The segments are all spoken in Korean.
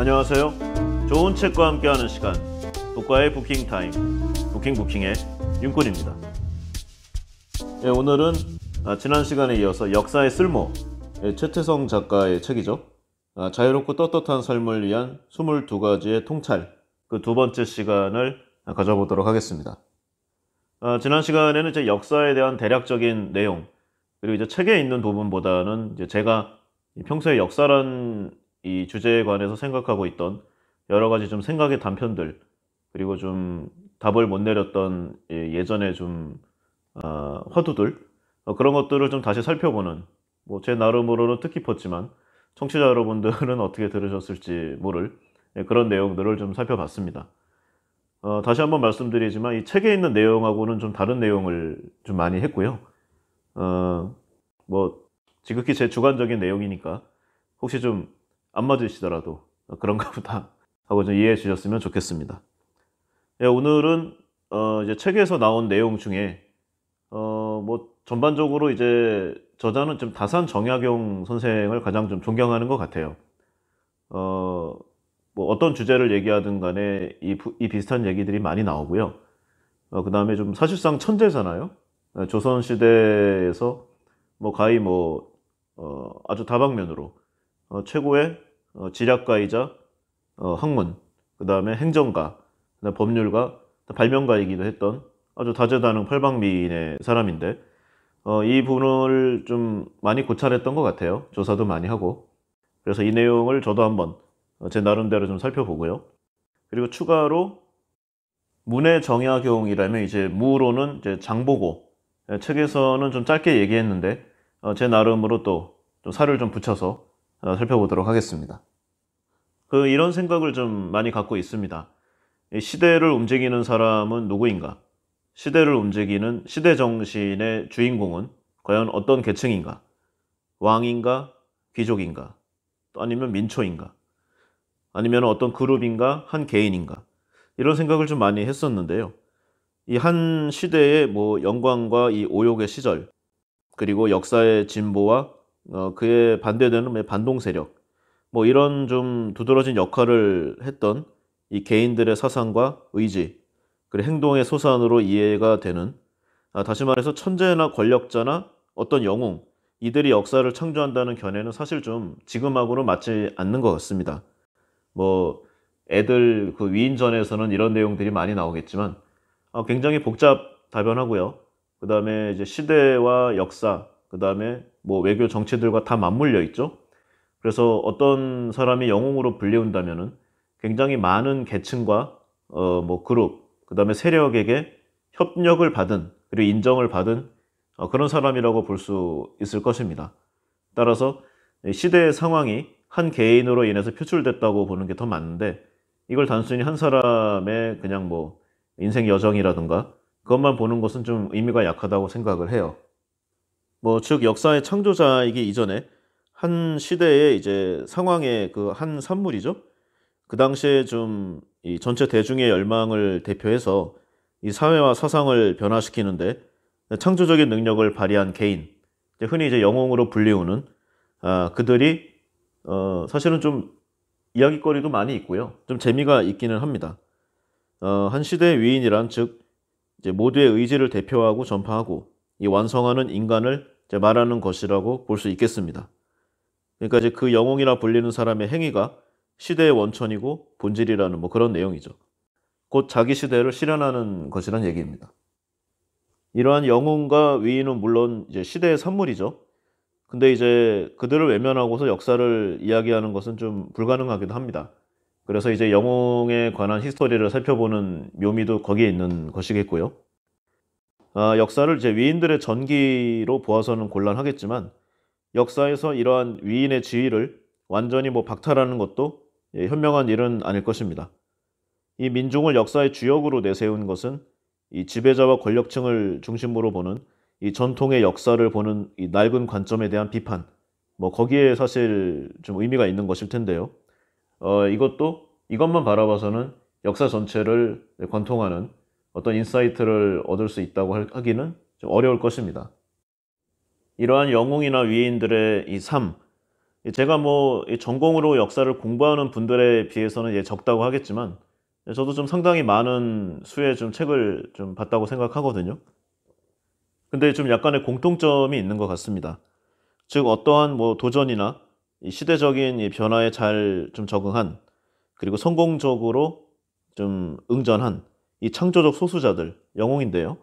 안녕하세요. 좋은 책과 함께하는 시간, 북과의 부킹타임, 부킹의 윤군입니다. 네, 오늘은 지난 시간에 이어서 역사의 쓸모, 최태성 작가의 책이죠. 자유롭고 떳떳한 삶을 위한 22가지의 통찰, 그 두 번째 시간을 가져보도록 하겠습니다. 지난 시간에는 이제 역사에 대한 대략적인 내용, 그리고 이제 책에 있는 부분보다는 이제 제가 평소에 역사란 이 주제에 관해서 생각하고 있던 여러 가지 좀 생각의 단편들, 그리고 좀 답을 못 내렸던 예전에 좀 화두들, 그런 것들을 좀 다시 살펴보는, 뭐 제 나름으로는 뜻깊었지만 청취자 여러분들은 어떻게 들으셨을지 모를 그런 내용들을 좀 살펴봤습니다. 다시 한번 말씀드리지만 이 책에 있는 내용하고는 좀 다른 내용을 좀 많이 했고요. 뭐 지극히 제 주관적인 내용이니까 혹시 좀 안 맞으시더라도 그런가 보다 하고 좀 이해해 주셨으면 좋겠습니다. 오늘은 이제 책에서 나온 내용 중에 뭐 전반적으로 이제 저자는 좀 다산 정약용 선생을 가장 좀 존경하는 것 같아요. 뭐 어떤 주제를 얘기하든 간에 이 비슷한 얘기들이 많이 나오고요. 그 다음에 좀 사실상 천재잖아요. 조선 시대에서 뭐 가히 뭐 아주 다방면으로 최고의 지략가이자 학문, 그 다음에 행정가, 그다음에 법률가, 발명가이기도 했던 아주 다재다능 팔방미인의 사람인데 이 분을 좀 많이 고찰했던 것 같아요. 조사도 많이 하고. 그래서 이 내용을 저도 한번 제 나름대로 좀 살펴보고요. 그리고 추가로 문의 정약용이라면 이제 무로는 이제 장보고, 책에서는 좀 짧게 얘기했는데 제 나름으로 또 좀 살을 좀 붙여서 살펴보도록 하겠습니다. 이런 생각을 좀 많이 갖고 있습니다. 시대를 움직이는 사람은 누구인가? 시대를 움직이는 시대 정신의 주인공은 과연 어떤 계층인가? 왕인가? 귀족인가? 또 아니면 민초인가? 아니면 어떤 그룹인가? 한 개인인가? 이런 생각을 좀 많이 했었는데요. 이 한 시대의 뭐 영광과 이 오욕의 시절, 그리고 역사의 진보와 그에 반대되는 반동 세력, 뭐 이런 좀 두드러진 역할을 했던 이 개인들의 사상과 의지, 그리고 행동의 소산으로 이해가 되는, 다시 말해서 천재나 권력자나 어떤 영웅, 이들이 역사를 창조한다는 견해는 사실 좀 지금하고는 맞지 않는 것 같습니다. 뭐 애들 그 위인전에서는 이런 내용들이 많이 나오겠지만 굉장히 복잡다변하고요. 그 다음에 이제 시대와 역사, 그 다음에 뭐 외교 정치들과 다 맞물려 있죠. 그래서 어떤 사람이 영웅으로 불리운다면은 굉장히 많은 계층과 뭐 그룹, 그 다음에 세력에게 협력을 받은, 그리고 인정을 받은 그런 사람이라고 볼 수 있을 것입니다. 따라서 시대의 상황이 한 개인으로 인해서 표출됐다고 보는 게 더 맞는데, 이걸 단순히 한 사람의 그냥 뭐 인생 여정이라든가 그것만 보는 것은 좀 의미가 약하다고 생각을 해요. 뭐 즉 역사의 창조자이기 이전에 한 시대의 이제 상황의 그 한 산물이죠. 그 당시에 좀 이 전체 대중의 열망을 대표해서 이 사회와 사상을 변화시키는데 창조적인 능력을 발휘한 개인, 흔히 이제 영웅으로 불리우는 그들이 사실은 좀 이야기거리도 많이 있고요. 좀 재미가 있기는 합니다. 한 시대의 위인이란 즉 이제 모두의 의지를 대표하고 전파하고 이 완성하는 인간을 이제 말하는 것이라고 볼 수 있겠습니다. 그러니까 이제 그 영웅이라 불리는 사람의 행위가 시대의 원천이고 본질이라는 뭐 그런 내용이죠. 곧 자기 시대를 실현하는 것이란 얘기입니다. 이러한 영웅과 위인은 물론 이제 시대의 산물이죠. 근데 이제 그들을 외면하고서 역사를 이야기하는 것은 좀 불가능하기도 합니다. 그래서 이제 영웅에 관한 히스토리를 살펴보는 묘미도 거기에 있는 것이겠고요. 역사를 이제 위인들의 전기로 보아서는 곤란하겠지만 역사에서 이러한 위인의 지위를 완전히 뭐 박탈하는 것도 현명한 일은 아닐 것입니다. 이 민중을 역사의 주역으로 내세운 것은 이 지배자와 권력층을 중심으로 보는 이 전통의 역사를 보는 이 낡은 관점에 대한 비판, 뭐 거기에 사실 좀 의미가 있는 것일 텐데요. 이것만 바라봐서는 역사 전체를 관통하는 어떤 인사이트를 얻을 수 있다고 하기는 좀 어려울 것입니다. 이러한 영웅이나 위인들의 이 삶, 제가 뭐 전공으로 역사를 공부하는 분들에 비해서는 적다고 하겠지만 저도 좀 상당히 많은 수의 좀 책을 좀 봤다고 생각하거든요. 근데 좀 약간의 공통점이 있는 것 같습니다. 즉 어떠한 뭐 도전이나 이 시대적인 이 변화에 잘 좀 적응한, 그리고 성공적으로 좀 응전한 이 창조적 소수자들, 영웅인데요.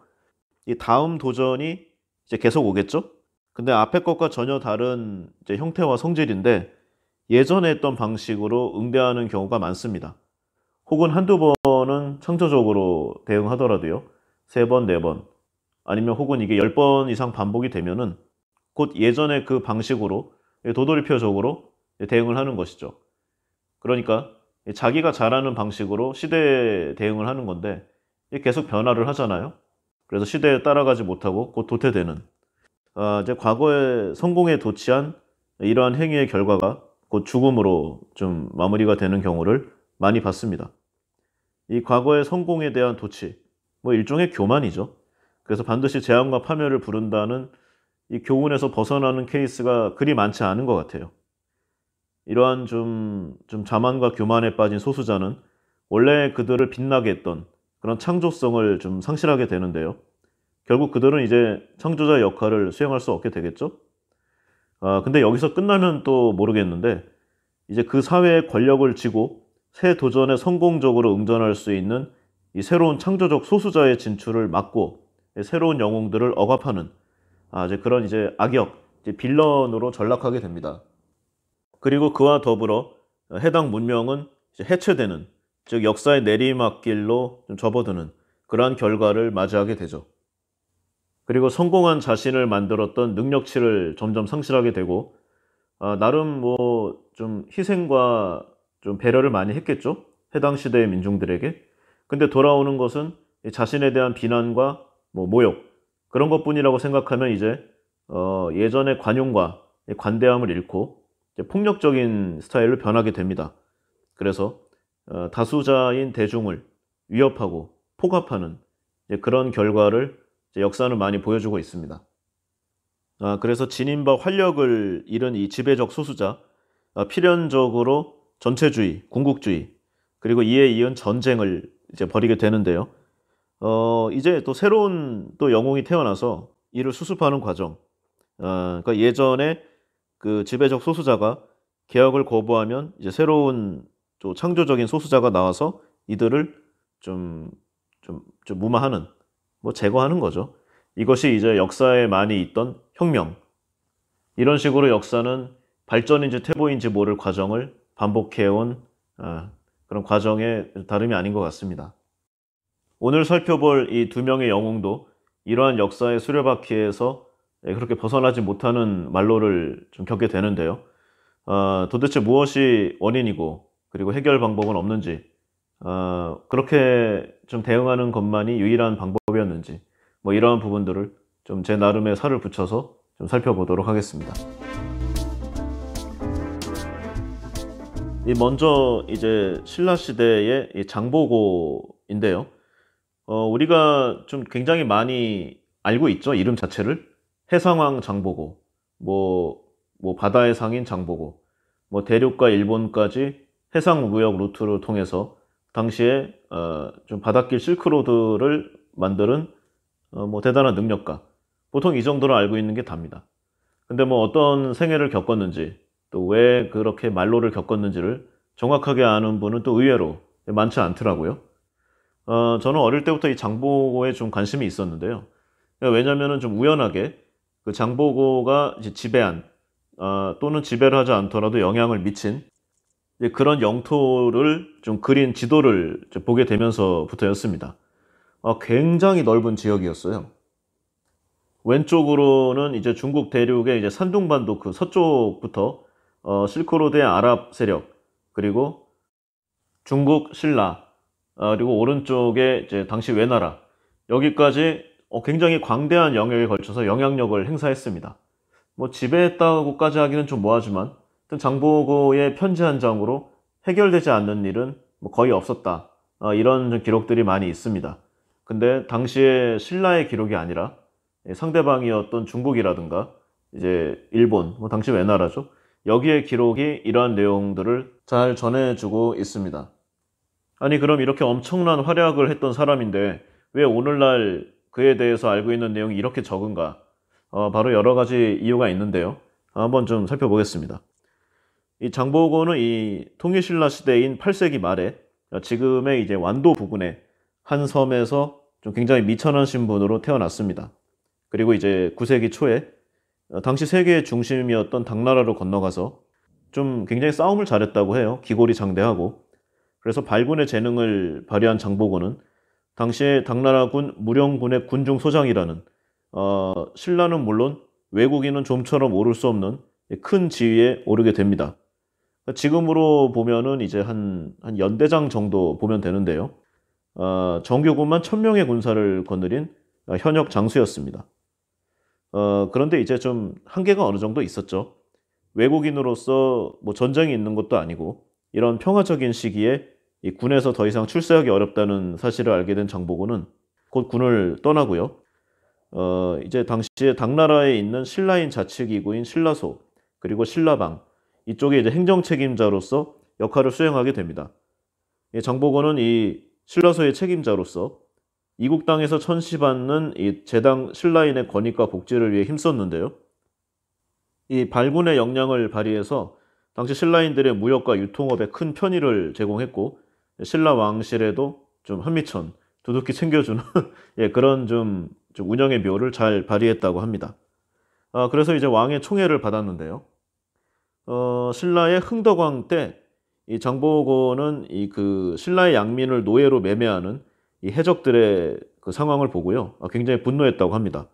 이 다음 도전이 이제 계속 오겠죠? 근데 앞에 것과 전혀 다른 이제 형태와 성질인데 예전에 했던 방식으로 응대하는 경우가 많습니다. 혹은 한두 번은 창조적으로 대응하더라도요. 세 번, 네 번, 아니면 혹은 이게 10번 이상 반복이 되면은 곧 예전의 그 방식으로 도돌이표적으로 대응을 하는 것이죠. 그러니까 자기가 잘하는 방식으로 시대에 대응을 하는 건데 계속 변화를 하잖아요. 그래서 시대에 따라가지 못하고 곧 도태되는, 이제 과거에 성공에 도취한 이러한 행위의 결과가 곧 죽음으로 좀 마무리가 되는 경우를 많이 봤습니다. 이 과거의 성공에 대한 도취, 뭐 일종의 교만이죠. 그래서 반드시 재앙과 파멸을 부른다는 이 교훈에서 벗어나는 케이스가 그리 많지 않은 것 같아요. 이러한 좀 자만과 교만에 빠진 소수자는 원래 그들을 빛나게 했던 그런 창조성을 좀 상실하게 되는데요. 결국 그들은 이제 창조자의 역할을 수행할 수 없게 되겠죠? 근데 여기서 끝나면 또 모르겠는데, 이제 그 사회의 권력을 쥐고 새 도전에 성공적으로 응전할 수 있는 이 새로운 창조적 소수자의 진출을 막고 새로운 영웅들을 억압하는, 이제 그런 이제 악역, 이제 빌런으로 전락하게 됩니다. 그리고 그와 더불어 해당 문명은 이제 해체되는, 즉 역사의 내리막길로 좀 접어드는 그러한 결과를 맞이하게 되죠. 그리고 성공한 자신을 만들었던 능력치를 점점 상실하게 되고, 나름 뭐 좀 희생과 좀 배려를 많이 했겠죠? 해당 시대의 민중들에게. 근데 돌아오는 것은 이 자신에 대한 비난과 뭐 모욕, 그런 것뿐이라고 생각하면 이제 예전의 관용과 이 관대함을 잃고 이제 폭력적인 스타일로 변하게 됩니다. 그래서 다수자인 대중을 위협하고 폭압하는 이제 그런 결과를 이제 역사는 많이 보여주고 있습니다. 그래서 진인과 활력을 잃은 이 지배적 소수자, 필연적으로 전체주의, 궁극주의, 그리고 이에 이은 전쟁을 이제 벌이게 되는데요. 이제 또 새로운 또 영웅이 태어나서 이를 수습하는 과정. 그러니까 예전에 그 지배적 소수자가 개혁을 거부하면 이제 새로운 또 창조적인 소수자가 나와서 이들을 좀, 좀 무마하는, 뭐 제거하는 거죠. 이것이 이제 역사에 많이 있던 혁명. 이런 식으로 역사는 발전인지 퇴보인지 모를 과정을 반복해온 그런 과정의 다름이 아닌 것 같습니다. 오늘 살펴볼 이 두 명의 영웅도 이러한 역사의 수레바퀴에서 그렇게 벗어나지 못하는 말로를 좀 겪게 되는데요. 도대체 무엇이 원인이고 그리고 해결 방법은 없는지, 그렇게 좀 대응하는 것만이 유일한 방법이었는지, 뭐 이러한 부분들을 좀 제 나름의 살을 붙여서 좀 살펴보도록 하겠습니다. 먼저 이제 신라 시대의 이 장보고인데요. 우리가 좀 굉장히 많이 알고 있죠, 이름 자체를. 해상왕 장보고, 뭐 바다의 상인 장보고, 뭐 대륙과 일본까지 해상 무역 루트를 통해서 당시에 좀 바닷길 실크로드를 만드는 뭐 대단한 능력가. 보통 이 정도로 알고 있는 게 답니다. 근데 뭐 어떤 생애를 겪었는지, 또 왜 그렇게 말로를 겪었는지를 정확하게 아는 분은 또 의외로 많지 않더라고요. 저는 어릴 때부터 이 장보고에 좀 관심이 있었는데요. 왜냐면은 좀 우연하게 그 장보고가 이제 지배한, 또는 지배를 하지 않더라도 영향을 미친 이제 그런 영토를 좀 그린 지도를 이제 보게 되면서부터였습니다. 굉장히 넓은 지역이었어요. 왼쪽으로는 이제 중국 대륙의 이제 산둥반도 그 서쪽부터 실크로드의 아랍 세력, 그리고 중국 신라, 그리고 오른쪽에 이제 당시 외나라, 여기까지 굉장히 광대한 영역에 걸쳐서 영향력을 행사했습니다. 뭐 지배했다고까지 하기는 좀 뭐하지만 장보고의 편지 한 장으로 해결되지 않는 일은 뭐 거의 없었다, 이런 기록들이 많이 있습니다. 근데 당시에 신라의 기록이 아니라 상대방이었던 중국이라든가 이제 일본, 뭐 당시 외나라죠. 여기에 기록이 이러한 내용들을 잘 전해주고 있습니다. 아니 그럼 이렇게 엄청난 활약을 했던 사람인데 왜 오늘날 그에 대해서 알고 있는 내용이 이렇게 적은가? 바로 여러 가지 이유가 있는데요. 한번 좀 살펴보겠습니다. 이 장보고는 이 통일신라 시대인 8세기 말에 지금의 이제 완도 부근의 한 섬에서 좀 굉장히 미천한 신분으로 태어났습니다. 그리고 이제 9세기 초에 당시 세계의 중심이었던 당나라로 건너가서 좀 굉장히 싸움을 잘했다고 해요. 기골이 장대하고. 그래서 발군의 재능을 발휘한 장보고는 당시에 당나라군 무령군의 군중 소장이라는 신라는 물론 외국인은 좀처럼 오를 수 없는 큰 지위에 오르게 됩니다. 지금으로 보면은 이제 한 연대장 정도 보면 되는데요. 정규군만 1000명의 군사를 거느린 현역 장수였습니다. 그런데 이제 좀 한계가 어느 정도 있었죠. 외국인으로서 뭐 전쟁이 있는 것도 아니고 이런 평화적인 시기에 이 군에서 더 이상 출세하기 어렵다는 사실을 알게 된 장보고는 곧 군을 떠나고요. 이제 당시에 당나라에 있는 신라인 자치기구인 신라소 그리고 신라방 이쪽에 이제 행정 책임자로서 역할을 수행하게 됩니다. 이 장보고는 이 신라소의 책임자로서 이국 땅에서 천시받는 이 제당 신라인의 권익과 복지를 위해 힘썼는데요. 이 발군의 역량을 발휘해서 당시 신라인들의 무역과 유통업에 큰 편의를 제공했고 신라 왕실에도 좀 한미천 두둑히 챙겨주는 예, 그런 좀 운영의 묘를 잘 발휘했다고 합니다. 그래서 이제 왕의 총애를 받았는데요. 신라의 흥덕왕 때 이 장보고는 이 그 신라의 양민을 노예로 매매하는 이 해적들의 그 상황을 보고요. 굉장히 분노했다고 합니다.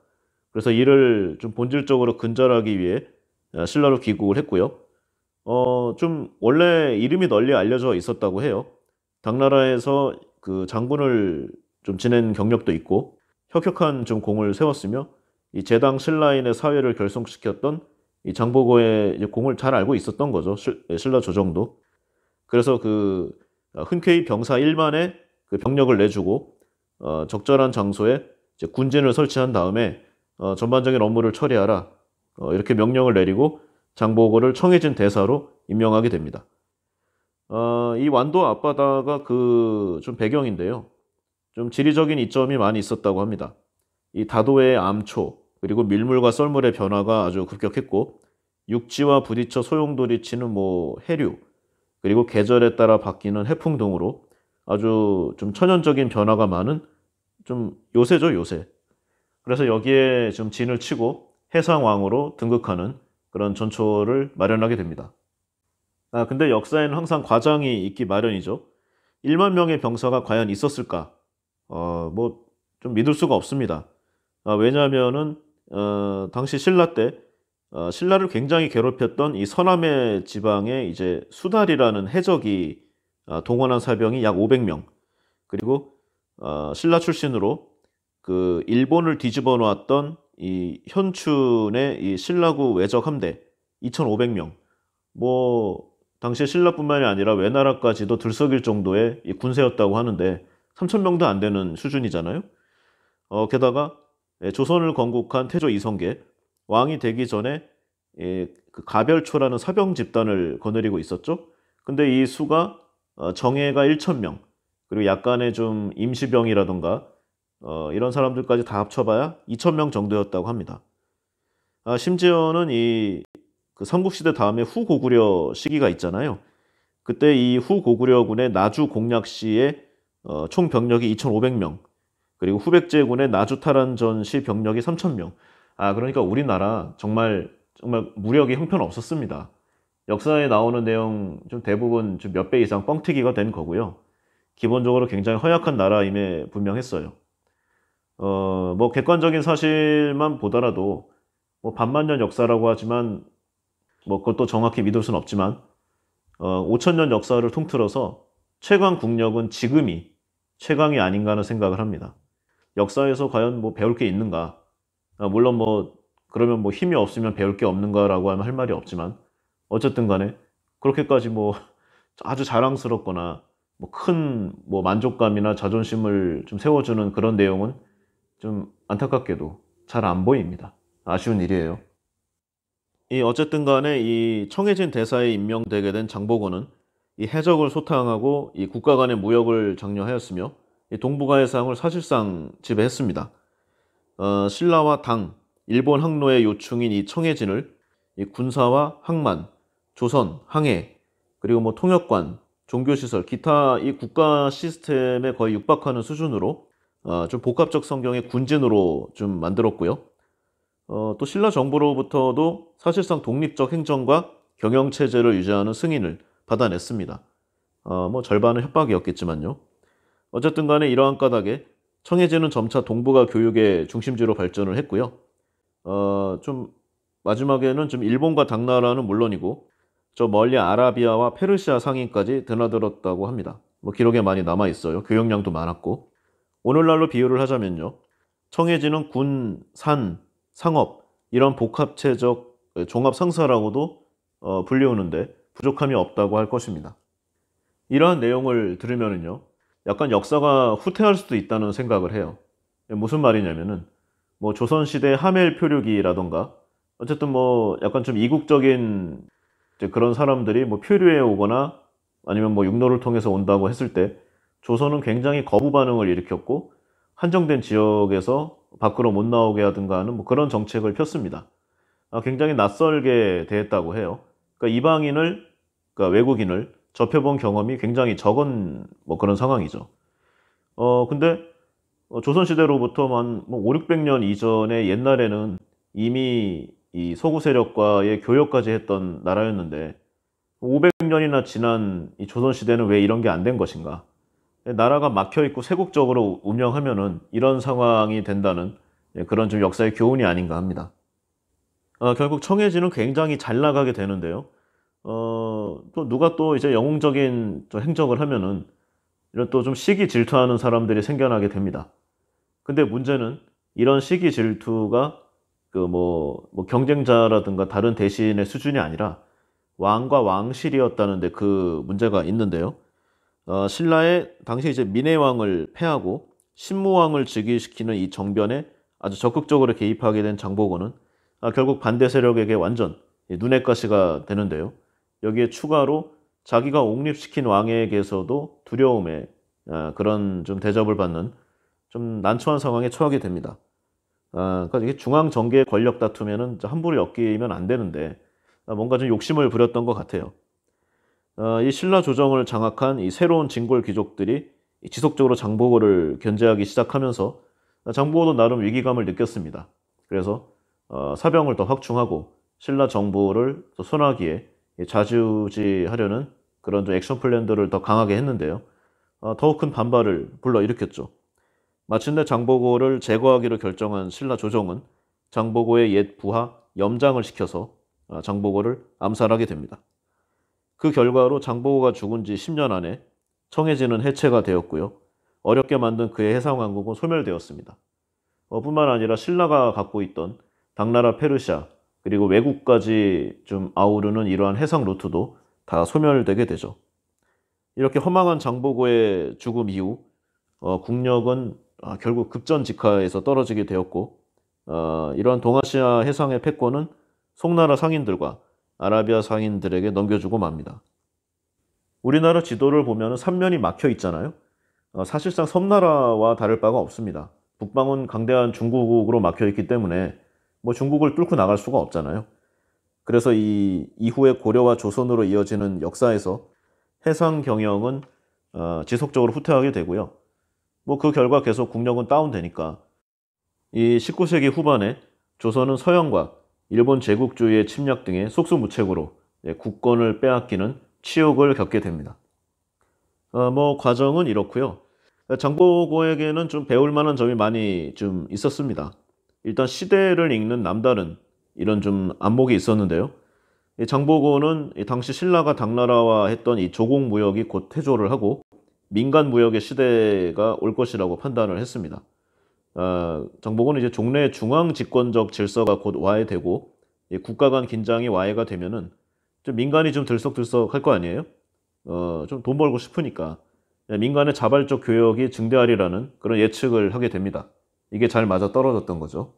그래서 이를 좀 본질적으로 근절하기 위해 신라로 귀국을 했고요. 좀 원래 이름이 널리 알려져 있었다고 해요. 당나라에서 그 장군을 좀 지낸 경력도 있고 혁혁한 좀 공을 세웠으며 이 제당 신라인의 사회를 결속시켰던 이 장보고의 공을 잘 알고 있었던 거죠. 신라 조정도. 그래서 그 흔쾌히 병사 1만의 그 병력을 내주고 적절한 장소에 이제 군진을 설치한 다음에 전반적인 업무를 처리하라 이렇게 명령을 내리고 장보고를 청해진 대사로 임명하게 됩니다. 이 완도 앞바다가 그 좀 배경인데요. 좀 지리적인 이점이 많이 있었다고 합니다. 이 다도해의 암초 그리고 밀물과 썰물의 변화가 아주 급격했고 육지와 부딪혀 소용돌이치는 뭐 해류 그리고 계절에 따라 바뀌는 해풍 등으로 아주 좀 천연적인 변화가 많은 좀 요새죠, 요새. 그래서 여기에 좀 진을 치고 해상왕으로 등극하는 그런 전초를 마련하게 됩니다. 근데 역사에는 항상 과장이 있기 마련이죠. 1만 명의 병사가 과연 있었을까? 뭐 좀 믿을 수가 없습니다. 왜냐하면은 당시 신라 때 신라를 굉장히 괴롭혔던 이 서남의 지방에 이제 수달이라는 해적이 동원한 사병이 약 500명. 그리고 신라 출신으로 그 일본을 뒤집어 놓았던 이 현춘의 이 신라구 외적 함대 2,500명. 뭐 당시 신라뿐만이 아니라 외나라까지도 들썩일 정도의 이 군세였다고 하는데 3,000명도 안 되는 수준이잖아요. 게다가 조선을 건국한 태조 이성계 왕이 되기 전에 그 가별초라는 사병 집단을 거느리고 있었죠. 근데 이 수가 정예가 1,000명 그리고 약간의 좀 임시병이라던가 이런 사람들까지 다 합쳐봐야 2,000명 정도였다고 합니다. 심지어는 이 그 삼국시대 다음에 후고구려 시기가 있잖아요. 그때 이 후고구려군의 나주 공략 시에 총 병력이 2,500명 그리고 후백제군의 나주 탈환전 시 병력이 3,000명. 그러니까 우리나라 정말 무력이 형편없었습니다. 역사에 나오는 내용 좀 대부분 좀 몇 배 이상 뻥튀기가 된 거고요. 기본적으로 굉장히 허약한 나라임에 분명했어요. 뭐 객관적인 사실만 보더라도 뭐 반만년 역사라고 하지만 뭐 그것도 정확히 믿을 수는 없지만 5,000년 역사를 통틀어서 최강 국력은 지금이 최강이 아닌가 하는 생각을 합니다. 역사에서 과연 뭐 배울 게 있는가? 물론 뭐 그러면 뭐 힘이 없으면 배울 게 없는가라고 하면 할 말이 없지만 어쨌든 간에 그렇게까지 뭐 아주 자랑스럽거나 뭐 큰 뭐 만족감이나 자존심을 좀 세워주는 그런 내용은 좀 안타깝게도 잘 안 보입니다. 아쉬운 일이에요. 이 어쨌든 간에 이 청해진 대사에 임명되게 된 장보고는 이 해적을 소탕하고 이 국가 간의 무역을 장려하였으며 이 동북아 해상을 사실상 지배했습니다. 신라와 당, 일본 항로의 요충인 이 청해진을 이 군사와 항만, 조선, 항해, 그리고 뭐 통역관, 종교시설, 기타 이 국가 시스템에 거의 육박하는 수준으로 좀 복합적 성경의 군진으로 좀 만들었고요. 또 신라 정부로부터도 사실상 독립적 행정과 경영 체제를 유지하는 승인을 받아냈습니다. 뭐 절반은 협박이었겠지만요. 어쨌든 간에 이러한 까닭에 청해진은 점차 동북아 교육의 중심지로 발전을 했고요. 좀 마지막에는 좀 일본과 당나라는 물론이고 저 멀리 아라비아와 페르시아 상인까지 드나들었다고 합니다. 뭐 기록에 많이 남아 있어요. 교역량도 많았고. 오늘날로 비유를 하자면요. 청해진은 군, 산, 상업 이런 복합체적 종합 상사라고도 불리우는데 부족함이 없다고 할 것입니다. 이러한 내용을 들으면은요. 약간 역사가 후퇴할 수도 있다는 생각을 해요. 무슨 말이냐면은 뭐 조선시대 하멜 표류기라던가 어쨌든 뭐 약간 좀 이국적인 이제 그런 사람들이 뭐 표류해 오거나 아니면 뭐 육로를 통해서 온다고 했을 때 조선은 굉장히 거부 반응을 일으켰고 한정된 지역에서 밖으로 못 나오게 하든가 하는 뭐 그런 정책을 폈습니다. 굉장히 낯설게 대했다고 해요. 그러니까 이방인을, 그러니까 외국인을 접해본 경험이 굉장히 적은 뭐 그런 상황이죠. 근데 조선시대로부터 한뭐 5, 600년 이전에 옛날에는 이미 이 서구 세력과의 교역까지 했던 나라였는데 500년이나 지난 이 조선시대는 왜 이런 게 안 된 것인가? 나라가 막혀있고 세국적으로 운영하면은 이런 상황이 된다는 그런 좀 역사의 교훈이 아닌가 합니다. 결국 청해진은 굉장히 잘 나가게 되는데요. 또 누가 또 이제 영웅적인 또 행적을 하면은 이런 또 좀 시기 질투하는 사람들이 생겨나게 됩니다. 근데 문제는 이런 시기 질투가 그 뭐 경쟁자라든가 다른 대신의 수준이 아니라 왕과 왕실이었다는데 그 문제가 있는데요. 신라의 당시 이제 민해왕을 패하고 신무왕을 즉위시키는 이 정변에 아주 적극적으로 개입하게 된 장보고는 결국 반대 세력에게 완전 눈엣 가시가 되는데요. 여기에 추가로 자기가 옹립시킨 왕에게서도 두려움에 그런 좀 대접을 받는 좀 난처한 상황에 처하게 됩니다. 그러니까 이게 중앙 정계 권력 다투면은 함부로 엮이면 안 되는데 뭔가 좀 욕심을 부렸던 것 같아요. 이 신라 조정을 장악한 이 새로운 진골 귀족들이 지속적으로 장보고를 견제하기 시작하면서 장보고도 나름 위기감을 느꼈습니다. 그래서 사병을 더 확충하고 신라 정부를 또 손아귀에 좌지우지하려는 그런 좀 액션 플랜들을 더 강하게 했는데요. 더욱 큰 반발을 불러일으켰죠. 마침내 장보고를 제거하기로 결정한 신라 조정은 장보고의 옛 부하 염장을 시켜서 장보고를 암살하게 됩니다. 그 결과로 장보고가 죽은 지 10년 안에 청해진은 해체가 되었고요. 어렵게 만든 그의 해상왕국은 소멸되었습니다. 뿐만 아니라 신라가 갖고 있던 당나라 페르시아 그리고 외국까지 좀 아우르는 이러한 해상 루트도 다 소멸되게 되죠. 이렇게 허망한 장보고의 죽음 이후 국력은 결국 급전직하에서 떨어지게 되었고 이러한 동아시아 해상의 패권은 송나라 상인들과 아라비아 상인들에게 넘겨주고 맙니다. 우리나라 지도를 보면 삼면이 막혀 있잖아요. 사실상 섬나라와 다를 바가 없습니다. 북방은 강대한 중국으로 막혀 있기 때문에 뭐 중국을 뚫고 나갈 수가 없잖아요. 그래서 이 이후에 고려와 조선으로 이어지는 역사에서 해상 경영은 지속적으로 후퇴하게 되고요. 뭐 그 결과 계속 국력은 다운되니까 이 19세기 후반에 조선은 서양과 일본 제국주의의 침략 등의 속수무책으로 국권을 빼앗기는 치욕을 겪게 됩니다. 뭐 과정은 이렇고요. 장보고에게는 좀 배울 만한 점이 많이 좀 있었습니다. 일단 시대를 읽는 남다른 이런 좀 안목이 있었는데요. 이 장보고는 이 당시 신라가 당나라와 했던 이 조공 무역이 곧 퇴조를 하고 민간 무역의 시대가 올 것이라고 판단을 했습니다. 장보고는 이제 종래의 중앙 집권적 질서가 곧 와해되고 국가 간 긴장이 와해가 되면은 좀 민간이 좀 들썩들썩 할 거 아니에요? 좀 돈 벌고 싶으니까 민간의 자발적 교역이 증대하리라는 그런 예측을 하게 됩니다. 이게 잘 맞아 떨어졌던 거죠.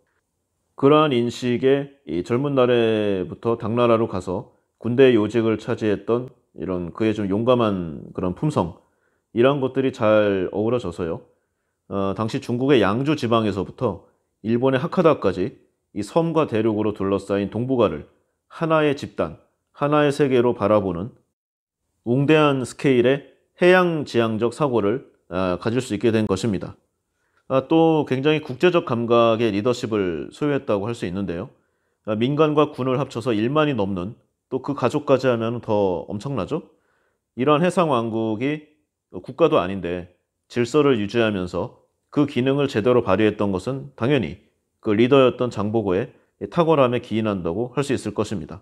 그러한 인식에 이 젊은 날에부터 당나라로 가서 군대 요직을 차지했던 이런 그의 좀 용감한 그런 품성, 이런 것들이 잘 어우러져서요. 당시 중국의 양주 지방에서부터 일본의 하카다까지 이 섬과 대륙으로 둘러싸인 동북아를 하나의 집단, 하나의 세계로 바라보는 웅대한 스케일의 해양 지향적 사고를 가질 수 있게 된 것입니다. 또 굉장히 국제적 감각의 리더십을 소유했다고 할 수 있는데요. 민간과 군을 합쳐서 1만이 넘는, 또 그 가족까지 하면 더 엄청나죠? 이러한 해상 왕국이 국가도 아닌데 질서를 유지하면서 그 기능을 제대로 발휘했던 것은 당연히 그 리더였던 장보고의 탁월함에 기인한다고 할 수 있을 것입니다.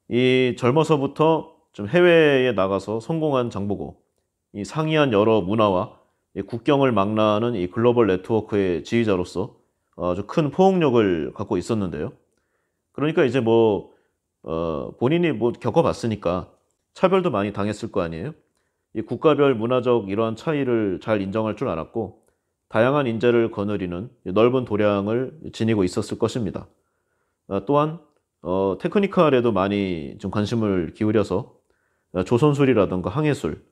이 젊어서부터 좀 해외에 나가서 성공한 장보고, 이 상이한 여러 문화와 이 국경을 망라하는 이 글로벌 네트워크의 지휘자로서 아주 큰 포용력을 갖고 있었는데요. 그러니까 이제 본인이 겪어봤으니까 차별도 많이 당했을 거 아니에요. 이 국가별 문화적 이러한 차이를 잘 인정할 줄 알았고, 다양한 인재를 거느리는 넓은 도량을 지니고 있었을 것입니다. 또한 테크니컬에도 많이 좀 관심을 기울여서 조선술이라든가 항해술,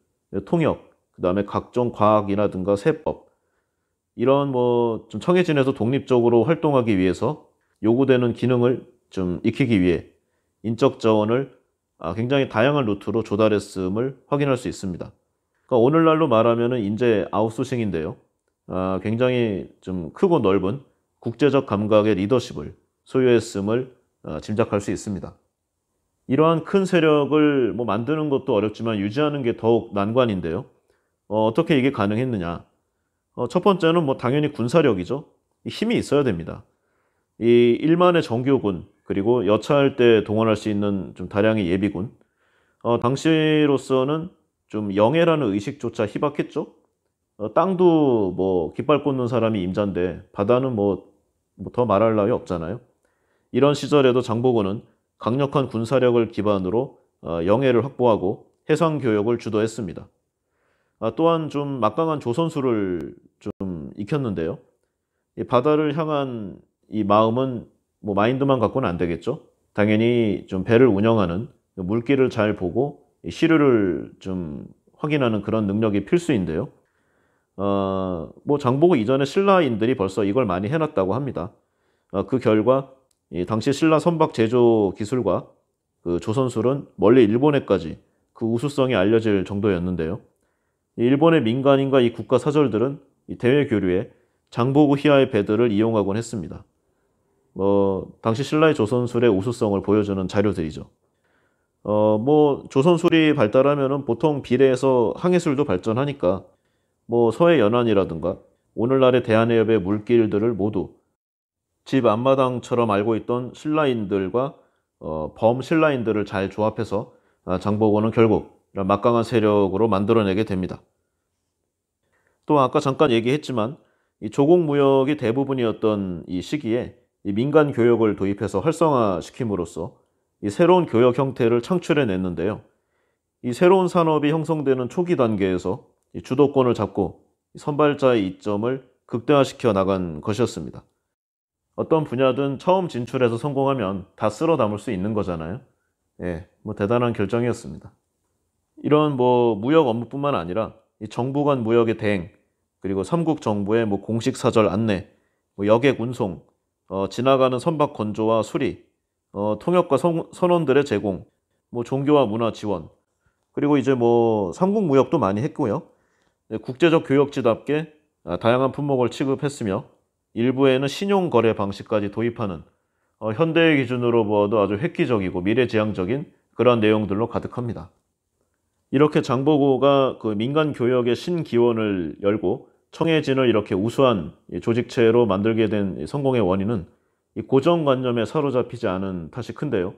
통역, 그다음에 각종 과학이라든가 세법, 이런 좀 청해진에서 독립적으로 활동하기 위해서 요구되는 기능을 좀 익히기 위해 인적 자원을 굉장히 다양한 루트로 조달했음을 확인할 수 있습니다. 그러니까 오늘날로 말하면 인재 아웃소싱인데요. 굉장히 좀 크고 넓은 국제적 감각의 리더십을 소유했음을 짐작할 수 있습니다. 이러한 큰 세력을 만드는 것도 어렵지만 유지하는 게 더욱 난관인데요. 어떻게 이게 가능했느냐? 첫 번째는 당연히 군사력이죠. 힘이 있어야 됩니다. 이 1만의 정규군, 그리고 여차할 때 동원할 수 있는 좀 다량의 예비군. 당시로서는 좀 영해라는 의식조차 희박했죠. 땅도 깃발 꽂는 사람이 임자인데 바다는 더 말할 나위 없잖아요. 이런 시절에도 장보고는 강력한 군사력을 기반으로 영해를 확보하고 해상 교역을 주도했습니다. 또한 좀 막강한 조선술을 좀 익혔는데요. 이 바다를 향한 이 마음은 마인드만 갖고는 안 되겠죠. 당연히 좀 배를 운영하는, 물길을 잘 보고 시류를 좀 확인하는 그런 능력이 필수인데요. 장보고 이전에 신라인들이 벌써 이걸 많이 해놨다고 합니다. 그 결과 이 당시 신라 선박 제조 기술과 그 조선술은 멀리 일본에까지 그 우수성이 알려질 정도였는데요. 일본의 민간인과 이 국가 사절들은 이 대외 교류에 장보고 희하의 배들을 이용하곤 했습니다. 당시 신라의 조선술의 우수성을 보여주는 자료들이죠. 조선술이 발달하면은 보통 비례해서 항해술도 발전하니까 서해 연안이라든가 오늘날의 대한해협의 물길들을 모두 집 앞마당처럼 알고 있던 신라인들과 범신라인들을 잘 조합해서 장보고는 결국 이런 막강한 세력으로 만들어내게 됩니다. 또 아까 잠깐 얘기했지만 이 조공무역이 대부분이었던 이 시기에 이 민간 교역을 도입해서 활성화시킴으로써 이 새로운 교역 형태를 창출해냈는데요. 이 새로운 산업이 형성되는 초기 단계에서 이 주도권을 잡고 선발자의 이점을 극대화시켜 나간 것이었습니다. 어떤 분야든 처음 진출해서 성공하면 다 쓸어 담을 수 있는 거잖아요. 예, 대단한 결정이었습니다. 이런 무역 업무뿐만 아니라 이 정부 간 무역의 대행, 그리고 삼국 정부의 공식 사절 안내, 여객 운송, 지나가는 선박 건조와 수리, 통역과 선원들의 제공, 종교와 문화 지원, 그리고 이제 삼국 무역도 많이 했고요. 국제적 교역지답게 다양한 품목을 취급했으며 일부에는 신용 거래 방식까지 도입하는 현대의 기준으로 보아도 아주 획기적이고 미래지향적인 그러한 내용들로 가득합니다. 이렇게 장보고가 그 민간 교역의 신기원을 열고 청해진을 이렇게 우수한 조직체로 만들게 된 성공의 원인은 이 고정관념에 사로잡히지 않은 탓이 큰데요.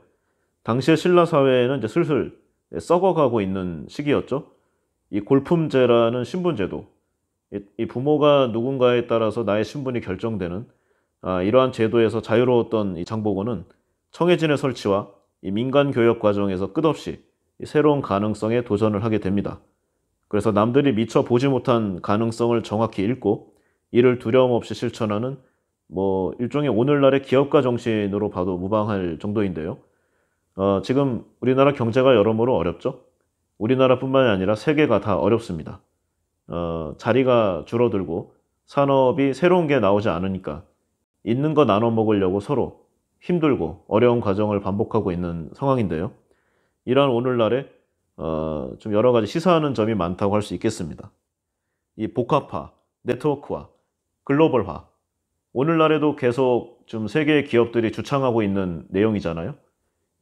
당시의 신라 사회에는 이제 슬슬 썩어가고 있는 시기였죠. 이 골품제라는 신분제도, 이 부모가 누군가에 따라서 나의 신분이 결정되는 이러한 제도에서 자유로웠던 이 장보고는 청해진의 설치와 이 민간 교역 과정에서 끝없이 이 새로운 가능성에 도전을 하게 됩니다. 그래서 남들이 미처 보지 못한 가능성을 정확히 읽고 이를 두려움 없이 실천하는 뭐 일종의 오늘날의 기업가 정신으로 봐도 무방할 정도인데요. 지금 우리나라 경제가 여러모로 어렵죠. 우리나라뿐만이 아니라 세계가 다 어렵습니다. 자리가 줄어들고 산업이 새로운 게 나오지 않으니까 있는 거 나눠 먹으려고 서로 힘들고 어려운 과정을 반복하고 있는 상황인데요. 이러한 오늘날에 좀 여러 가지 시사하는 점이 많다고 할 수 있겠습니다. 이 복합화, 네트워크화, 글로벌화, 오늘날에도 계속 좀 세계의 기업들이 주창하고 있는 내용이잖아요.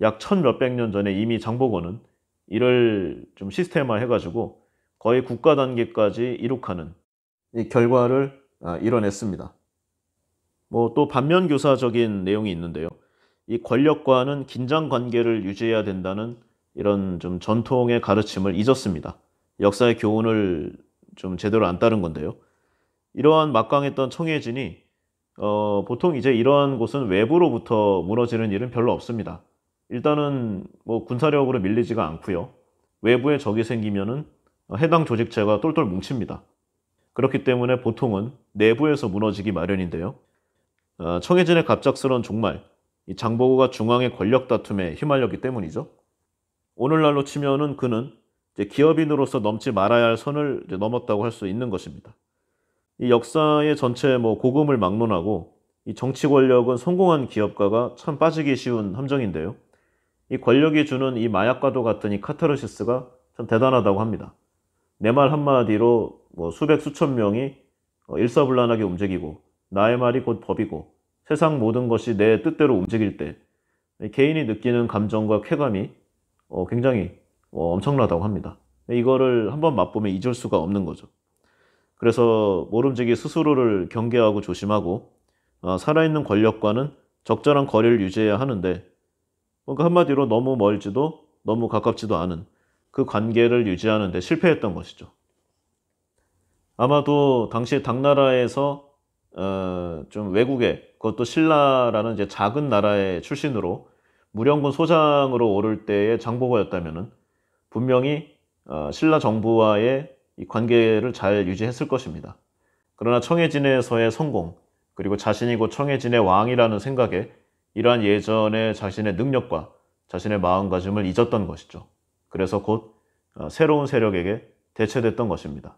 약 천 몇백 년 전에 이미 장보고는 이를 좀 시스템화 해가지고 거의 국가 단계까지 이룩하는 이 결과를 이뤄냈습니다. 뭐 또 반면교사적인 내용이 있는데요. 이 권력과는 긴장 관계를 유지해야 된다는 이런 좀 전통의 가르침을 잊었습니다. 역사의 교훈을 좀 제대로 안 따른 건데요. 이러한 막강했던 청해진이 보통 이제 이러한 곳은 외부로부터 무너지는 일은 별로 없습니다. 일단은 뭐 군사력으로 밀리지가 않고요. 외부에 적이 생기면은 해당 조직체가 똘똘 뭉칩니다. 그렇기 때문에 보통은 내부에서 무너지기 마련인데요. 청해진의 갑작스러운 종말, 이 장보고가 중앙의 권력 다툼에 휘말렸기 때문이죠. 오늘날로 치면은 그는 이제 기업인으로서 넘지 말아야 할 선을 이제 넘었다고 할 수 있는 것입니다. 이 역사의 전체 뭐 고금을 막론하고 이 정치 권력은 성공한 기업가가 참 빠지기 쉬운 함정인데요. 이 권력이 주는 이 마약과도 같은 이 카타르시스가 참 대단하다고 합니다. 내 말 한마디로 뭐 수백 수천 명이 일사불란하게 움직이고 나의 말이 곧 법이고 세상 모든 것이 내 뜻대로 움직일 때 개인이 느끼는 감정과 쾌감이 굉장히 엄청나다고 합니다. 이거를 한번 맛보면 잊을 수가 없는 거죠. 그래서 모름지기 스스로를 경계하고 조심하고 살아있는 권력과는 적절한 거리를 유지해야 하는데 그러니까 한마디로 너무 멀지도 너무 가깝지도 않은 그 관계를 유지하는 데 실패했던 것이죠. 아마도 당시 당나라에서 좀 외국에 그것도 신라라는 이제 작은 나라의 출신으로 무령군 소장으로 오를 때의 장보고였다면은 분명히 신라 정부와의 이 관계를 잘 유지했을 것입니다. 그러나 청해진에서의 성공 그리고 자신이 곧 청해진의 왕이라는 생각에 이러한 예전의 자신의 능력과 자신의 마음가짐을 잊었던 것이죠. 그래서 곧 새로운 세력에게 대체됐던 것입니다.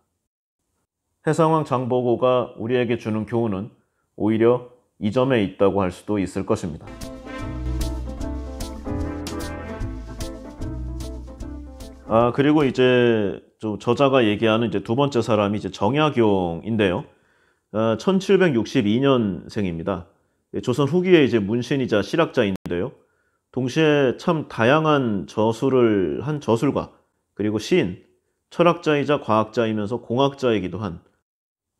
해상왕 장보고가 우리에게 주는 교훈은 오히려 이 점에 있다고 할 수도 있을 것입니다. 그리고 이제 저자가 얘기하는 이제 두 번째 사람이 이제 정약용인데요. 1762년생입니다. 조선 후기에 이제 문신이자 실학자인데요. 동시에 참 다양한 저술을 한 저술가, 그리고 시인, 철학자이자 과학자이면서 공학자이기도 한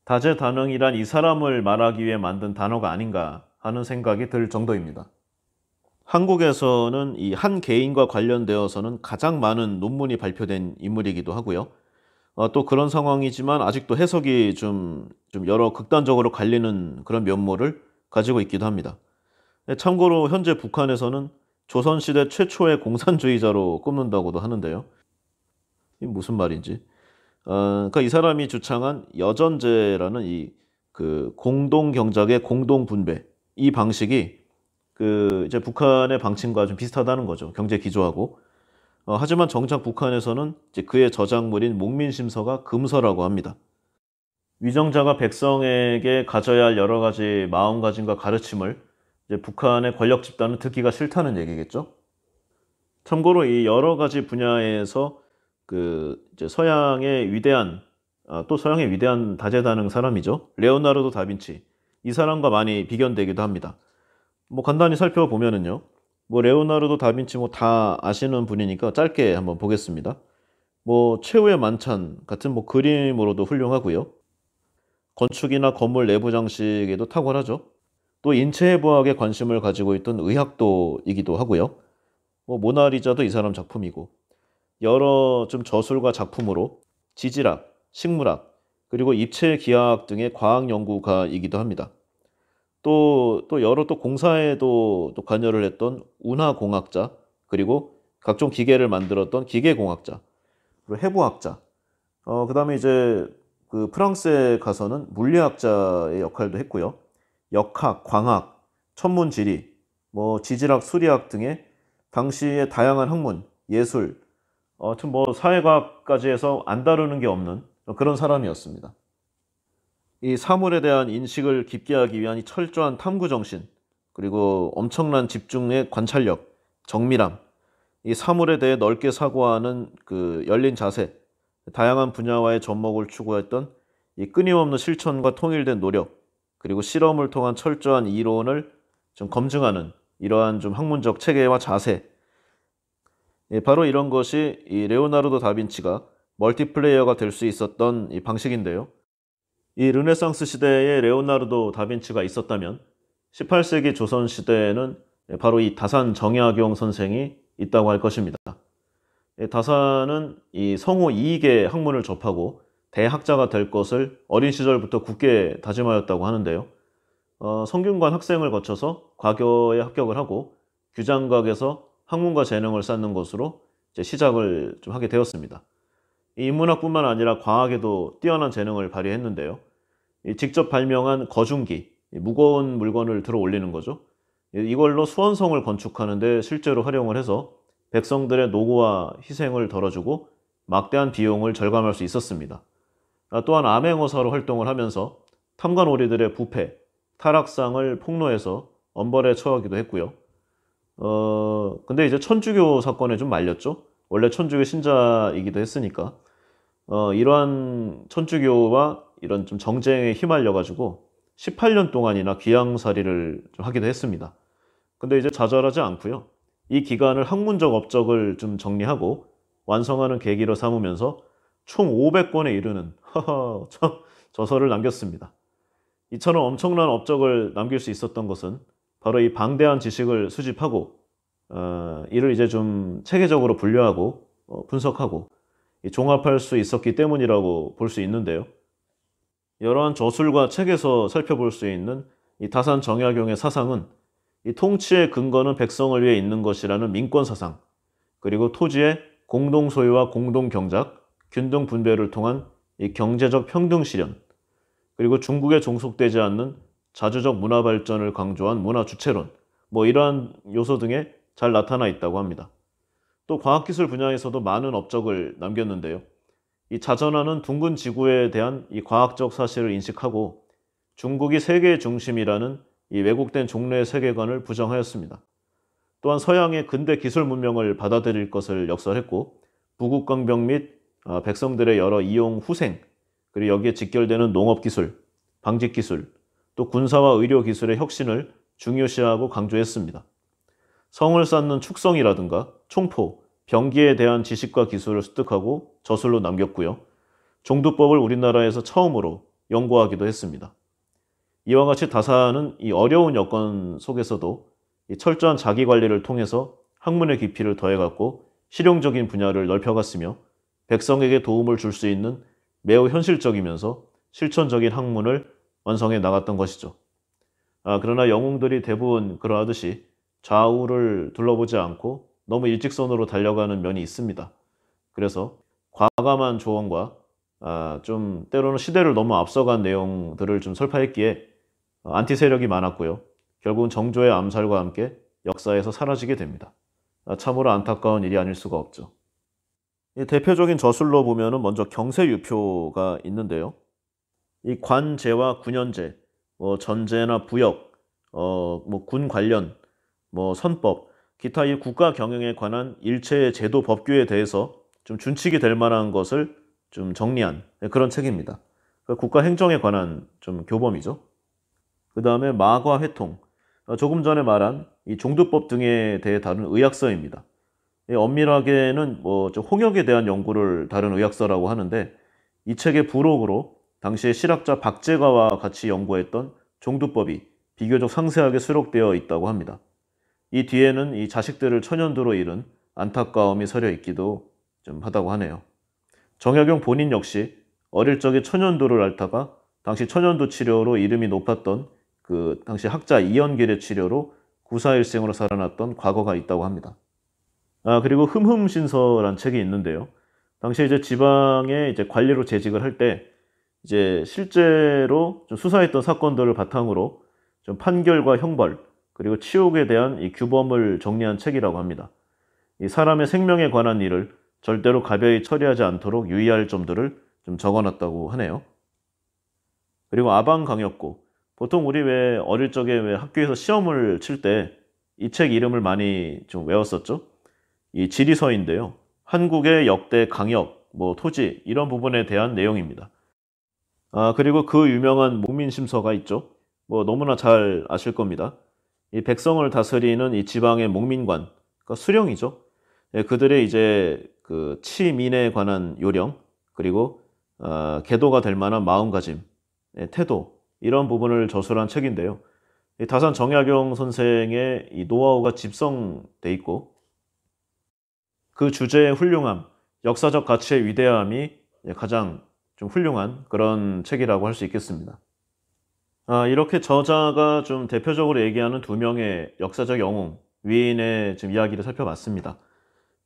다재다능이란 이 사람을 말하기 위해 만든 단어가 아닌가 하는 생각이 들 정도입니다. 한국에서는 이 한 개인과 관련되어서는 가장 많은 논문이 발표된 인물이기도 하고요. 또 그런 상황이지만 아직도 해석이 좀 여러 극단적으로 갈리는 그런 면모를 가지고 있기도 합니다. 참고로 현재 북한에서는 조선시대 최초의 공산주의자로 꼽는다고도 하는데요. 이게 무슨 말인지. 그러니까 이 사람이 주창한 여전제라는 이 그 공동경작의 공동분배, 이 방식이 이제 북한의 방침과 좀 비슷하다는 거죠. 경제 기조하고. 하지만 정작 북한에서는 이제 그의 저작물인 목민심서가 금서라고 합니다. 위정자가 백성에게 가져야 할 여러 가지 마음가짐과 가르침을 이제 북한의 권력 집단은 듣기가 싫다는 얘기겠죠. 참고로 이 여러 가지 분야에서 이제 서양의 위대한 또 서양의 위대한 다재다능 사람이죠. 레오나르도 다빈치. 이 사람과 많이 비견되기도 합니다. 뭐 간단히 살펴보면은요. 뭐 레오나르도 다빈치 뭐 다 아시는 분이니까 짧게 한번 보겠습니다. 뭐 최후의 만찬 같은 뭐 그림으로도 훌륭하고요. 건축이나 건물 내부 장식에도 탁월하죠. 또 인체해부학에 관심을 가지고 있던 의학도이기도 하고요. 뭐 모나리자도 이 사람 작품이고 여러 좀 저술과 작품으로 지질학, 식물학, 그리고 입체기하학 등의 과학 연구가이기도 합니다. 또 여러 또 공사에도 또 관여를 했던 운하공학자, 그리고 각종 기계를 만들었던 기계공학자, 그리고 해부학자. 그다음에 이제 그 프랑스에 가서는 물리학자의 역할도 했고요. 역학, 광학, 천문지리, 뭐 지질학, 수리학 등의 당시의 다양한 학문, 예술, 하여튼 뭐 사회과학까지 해서 안 다루는 게 없는 그런 사람이었습니다. 이 사물에 대한 인식을 깊게 하기 위한 이 철저한 탐구 정신, 그리고 엄청난 집중의 관찰력, 정밀함, 이 사물에 대해 넓게 사고하는 그 열린 자세, 다양한 분야와의 접목을 추구했던 이 끊임없는 실천과 통일된 노력, 그리고 실험을 통한 철저한 이론을 좀 검증하는 이러한 좀 학문적 체계와 자세, 바로 이런 것이 이 레오나르도 다빈치가 멀티플레이어가 될 수 있었던 이 방식인데요. 이 르네상스 시대에 레오나르도 다빈치가 있었다면 18세기 조선 시대에는 바로 이 다산 정약용 선생이 있다고 할 것입니다. 다산은 이 성우 이익의 학문을 접하고 대학자가 될 것을 어린 시절부터 굳게 다짐하였다고 하는데요. 성균관 학생을 거쳐서 과교에 합격을 하고 규장각에서 학문과 재능을 쌓는 것으로 이제 시작을 좀 하게 되었습니다. 이 인문학뿐만 아니라 과학에도 뛰어난 재능을 발휘했는데요. 직접 발명한 거중기, 무거운 물건을 들어 올리는 거죠. 이걸로 수원성을 건축하는데 실제로 활용을 해서 백성들의 노고와 희생을 덜어주고 막대한 비용을 절감할 수 있었습니다. 또한 암행어사로 활동을 하면서 탐관오리들의 부패, 타락상을 폭로해서 엄벌에 처하기도 했고요. 근데 이제 천주교 사건에 좀 말렸죠. 원래 천주교 신자이기도 했으니까. 이러한 천주교와 이런 좀 정쟁에 휘말려가지고 18년 동안이나 귀양살이를 좀 하기도 했습니다. 근데 이제 좌절하지 않고요. 이 기간을 학문적 업적을 좀 정리하고 완성하는 계기로 삼으면서 총 500권에 이르는 저서를 남겼습니다. 이처럼 엄청난 업적을 남길 수 있었던 것은 바로 이 방대한 지식을 수집하고 이를 이제 좀 체계적으로 분류하고 분석하고 종합할 수 있었기 때문이라고 볼 수 있는데요. 여러한 저술과 책에서 살펴볼 수 있는 이 다산 정약용의 사상은 이 통치의 근거는 백성을 위해 있는 것이라는 민권 사상, 그리고 토지의 공동 소유와 공동 경작, 균등 분배를 통한 이 경제적 평등 실현, 그리고 중국에 종속되지 않는 자주적 문화 발전을 강조한 문화 주체론, 뭐 이러한 요소 등에 잘 나타나 있다고 합니다. 또 과학기술 분야에서도 많은 업적을 남겼는데요. 이 자전하는 둥근 지구에 대한 이 과학적 사실을 인식하고 중국이 세계의 중심이라는 이 왜곡된 종래의 세계관을 부정하였습니다. 또한 서양의 근대 기술 문명을 받아들일 것을 역설했고 부국강병 및 백성들의 여러 이용 후생, 그리고 여기에 직결되는 농업기술, 방직기술, 또 군사와 의료기술의 혁신을 중요시하고 강조했습니다. 성을 쌓는 축성이라든가 총포, 병기에 대한 지식과 기술을 습득하고 저술로 남겼고요. 종두법을 우리나라에서 처음으로 연구하기도 했습니다. 이와 같이 다산은 이 어려운 여건 속에서도 이 철저한 자기관리를 통해서 학문의 깊이를 더해갔고 실용적인 분야를 넓혀갔으며 백성에게 도움을 줄 수 있는 매우 현실적이면서 실천적인 학문을 완성해 나갔던 것이죠. 그러나 영웅들이 대부분 그러하듯이 좌우를 둘러보지 않고 너무 일직선으로 달려가는 면이 있습니다. 그래서 과감한 조언과 좀 때로는 시대를 너무 앞서간 내용들을 좀 설파했기에 안티 세력이 많았고요. 결국은 정조의 암살과 함께 역사에서 사라지게 됩니다. 참으로 안타까운 일이 아닐 수가 없죠. 이 대표적인 저술로 보면은 먼저 경세유표가 있는데요. 이 관제와 군연제, 뭐 전제나 부역, 뭐 군 관련, 뭐 선법, 기타 이 국가 경영에 관한 일체의 제도 법규에 대해서 좀 준칙이 될 만한 것을 좀 정리한 그런 책입니다. 그러니까 국가 행정에 관한 좀 교범이죠. 그 다음에 마과 회통, 조금 전에 말한 이 종두법 등에 대해 다룬 의학서입니다. 엄밀하게는 뭐 홍역에 대한 연구를 다룬 의학서라고 하는데 이 책의 부록으로 당시에 실학자 박제가와 같이 연구했던 종두법이 비교적 상세하게 수록되어 있다고 합니다. 이 뒤에는 이 자식들을 천연두로 잃은 안타까움이 서려 있기도 좀 하다고 하네요. 정약용 본인 역시 어릴 적에 천연두를 앓다가 당시 천연두 치료로 이름이 높았던 그 당시 학자 이연길의 치료로 구사일생으로 살아났던 과거가 있다고 합니다. 그리고 흠흠신서란 책이 있는데요. 당시에 이제 지방에 이제 관리로 재직을 할 때 이제 실제로 좀 수사했던 사건들을 바탕으로 좀 판결과 형벌 그리고 치욕에 대한 이 규범을 정리한 책이라고 합니다. 이 사람의 생명에 관한 일을 절대로 가벼이 처리하지 않도록 유의할 점들을 좀 적어놨다고 하네요. 그리고 아방강역고, 보통 우리 왜 어릴 적에 왜 학교에서 시험을 칠 때 이 책 이름을 많이 좀 외웠었죠. 이 지리서인데요. 한국의 역대 강역, 뭐 토지 이런 부분에 대한 내용입니다. 그리고 그 유명한 목민심서가 있죠. 뭐 너무나 잘 아실 겁니다. 이 백성을 다스리는 이 지방의 목민관, 그러니까 수령이죠. 예, 그들의 이제 그 치민에 관한 요령, 그리고 계도가 될 만한 마음가짐, 예, 태도 이런 부분을 저술한 책인데요. 이 다산 정약용 선생의 이 노하우가 집성돼 있고 그 주제의 훌륭함, 역사적 가치의 위대함이 가장 좀 훌륭한 그런 책이라고 할 수 있겠습니다. 이렇게 저자가 좀 대표적으로 얘기하는 두 명의 역사적 영웅, 위인의 지금 이야기를 살펴봤습니다.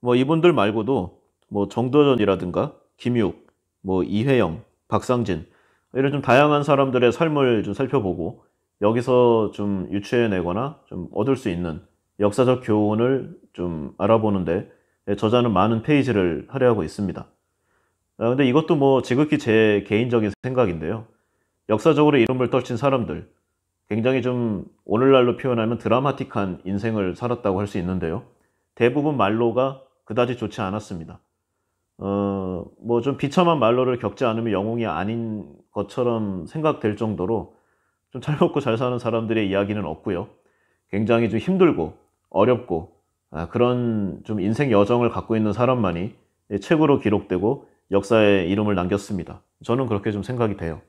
뭐 이분들 말고도 뭐 정도전이라든가 김육, 뭐 이회영, 박상진 이런 좀 다양한 사람들의 삶을 좀 살펴보고 여기서 좀 유추해내거나 좀 얻을 수 있는 역사적 교훈을 좀 알아보는데 저자는 많은 페이지를 할애하고 있습니다. 근데 이것도 뭐 지극히 제 개인적인 생각인데요. 역사적으로 이름을 떨친 사람들, 굉장히 좀 오늘날로 표현하면 드라마틱한 인생을 살았다고 할 수 있는데요. 대부분 말로가 그다지 좋지 않았습니다. 뭐 좀 비참한 말로를 겪지 않으면 영웅이 아닌 것처럼 생각될 정도로 좀 잘 먹고 잘 사는 사람들의 이야기는 없고요. 굉장히 좀 힘들고 어렵고 그런 좀 인생 여정을 갖고 있는 사람만이 책으로 기록되고 역사에 이름을 남겼습니다. 저는 그렇게 좀 생각이 돼요.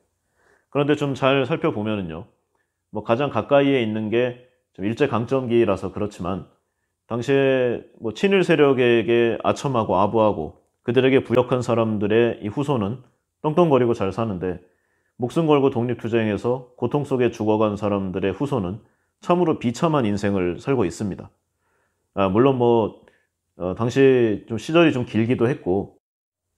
그런데 좀 잘 살펴보면은요, 뭐 가장 가까이에 있는 게 좀 일제강점기라서 그렇지만 당시에 뭐 친일 세력에게 아첨하고 아부하고 그들에게 부역한 사람들의 이 후손은 떵떵거리고 잘 사는데 목숨 걸고 독립투쟁에서 고통 속에 죽어간 사람들의 후손은 참으로 비참한 인생을 살고 있습니다. 물론 뭐 당시 좀 시절이 좀 길기도 했고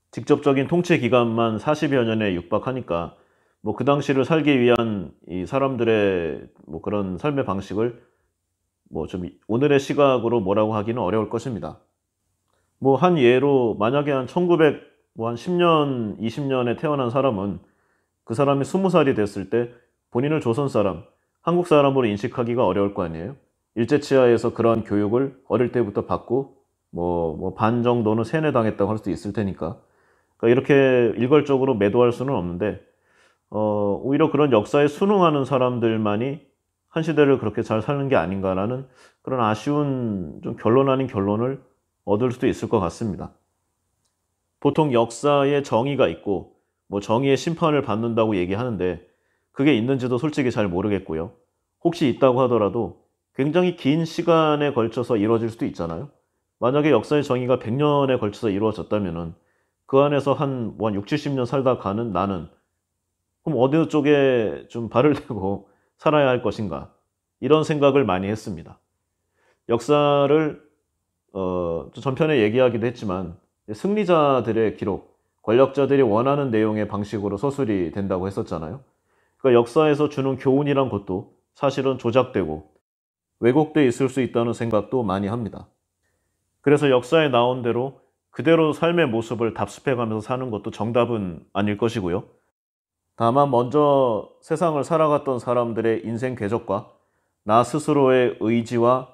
직접적인 통치 기간만 40여 년에 육박하니까 뭐 그 당시를 살기 위한 이 사람들의 뭐 그런 삶의 방식을 뭐 좀 오늘의 시각으로 뭐라고 하기는 어려울 것입니다. 뭐 한 예로 만약에 한 1900, 뭐 한 10년, 20년에 태어난 사람은 그 사람이 20살이 됐을 때 본인을 조선 사람, 한국 사람으로 인식하기가 어려울 거 아니에요. 일제치하에서 그러한 교육을 어릴 때부터 받고 뭐 반 정도는 세뇌당했다고 할 수도 있을 테니까. 그러니까 이렇게 일괄적으로 매도할 수는 없는데 오히려 그런 역사에 순응하는 사람들만이 한 시대를 그렇게 잘 사는 게 아닌가라는 그런 아쉬운 좀 결론 아닌 결론을 얻을 수도 있을 것 같습니다. 보통 역사에 정의가 있고 뭐 정의의 심판을 받는다고 얘기하는데 그게 있는지도 솔직히 잘 모르겠고요. 혹시 있다고 하더라도 굉장히 긴 시간에 걸쳐서 이루어질 수도 있잖아요. 만약에 역사의 정의가 100년에 걸쳐서 이루어졌다면은 그 안에서 한 6, 70년 살다 가는 나는 그럼 어느 쪽에 좀 발을 대고 살아야 할 것인가 이런 생각을 많이 했습니다. 역사를 전편에 얘기하기도 했지만 승리자들의 기록, 권력자들이 원하는 내용의 방식으로 서술이 된다고 했었잖아요. 그러니까 역사에서 주는 교훈이란 것도 사실은 조작되고 왜곡돼 있을 수 있다는 생각도 많이 합니다. 그래서 역사에 나온 대로 그대로 삶의 모습을 답습해가면서 사는 것도 정답은 아닐 것이고요. 다만 먼저 세상을 살아갔던 사람들의 인생 궤적과 나 스스로의 의지와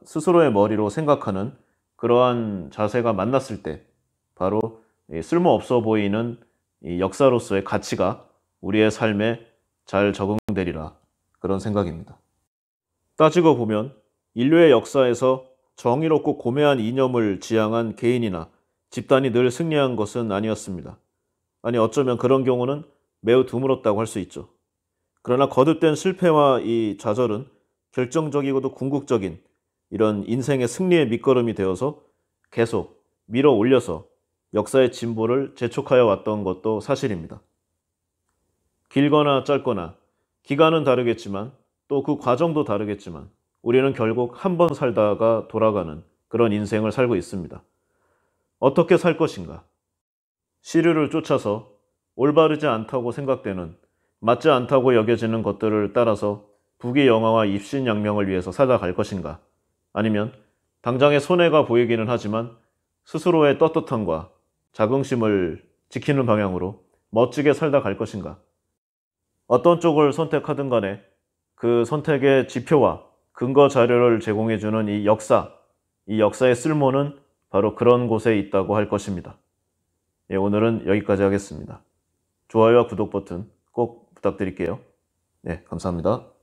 스스로의 머리로 생각하는 그러한 자세가 만났을 때 바로 쓸모없어 보이는 이 역사로서의 가치가 우리의 삶에 잘 적응되리라 그런 생각입니다. 따지고 보면 인류의 역사에서 정의롭고 고매한 이념을 지향한 개인이나 집단이 늘 승리한 것은 아니었습니다. 아니 어쩌면 그런 경우는 매우 드물었다고 할 수 있죠. 그러나 거듭된 실패와 이 좌절은 결정적이고도 궁극적인 이런 인생의 승리의 밑거름이 되어서 계속 밀어 올려서 역사의 진보를 재촉하여 왔던 것도 사실입니다. 길거나 짧거나 기간은 다르겠지만 또 그 과정도 다르겠지만 우리는 결국 한 번 살다가 돌아가는 그런 인생을 살고 있습니다. 어떻게 살 것인가? 시류를 쫓아서 올바르지 않다고 생각되는, 맞지 않다고 여겨지는 것들을 따라서 부귀영화와 입신양명을 위해서 살아갈 것인가? 아니면 당장의 손해가 보이기는 하지만 스스로의 떳떳함과 자긍심을 지키는 방향으로 멋지게 살다 갈 것인가? 어떤 쪽을 선택하든 간에 그 선택의 지표와 근거 자료를 제공해주는 이 역사의 쓸모는 바로 그런 곳에 있다고 할 것입니다. 예, 오늘은 여기까지 하겠습니다. 좋아요와 구독 버튼 꼭 부탁드릴게요. 네, 감사합니다.